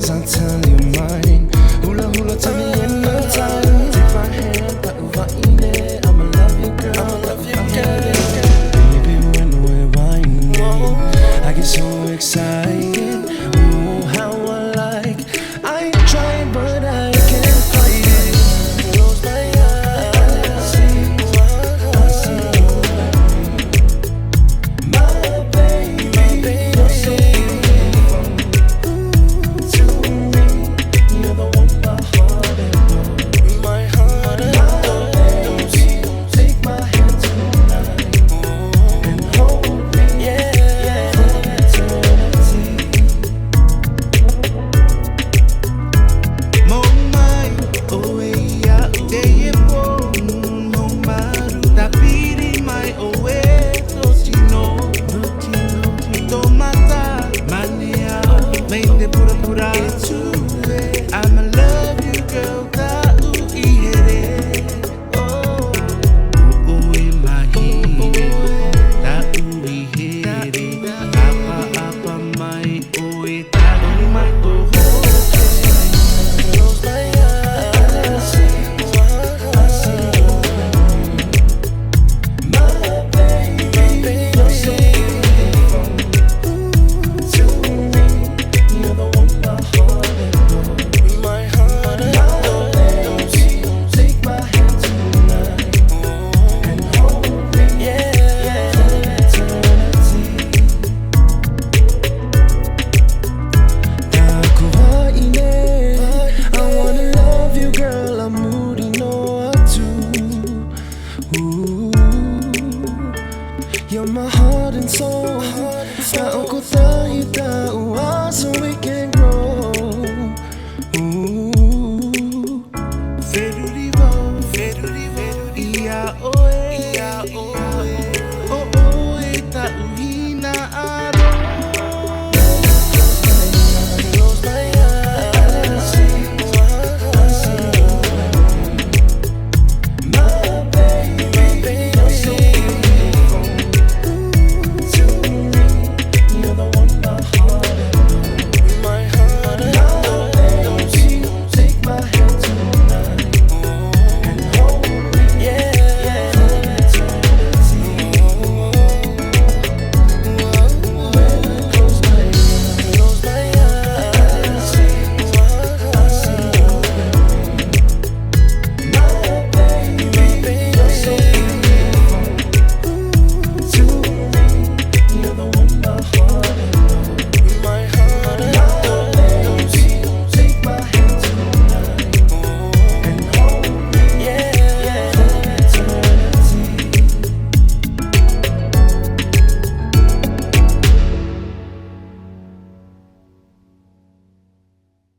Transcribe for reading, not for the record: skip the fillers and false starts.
'cause I'll tell you mine. Hula hula, tell me in no time. Take my hand, but I'ma love you, girl. I'ma love you, girl. Baby, when we're whining, I get so excited. Ooh, how I like. I ain't trying, but I can't fight it. Close my eyes, I see you. My baby, you're so beautiful to me. You're the one my heart adores. My heart adores. Take my hand tonight and hold me, yeah, for eternity. Momai, oeia, udeie momaru, tapiri mai oe, totino, tomata, mania, mende pura pura.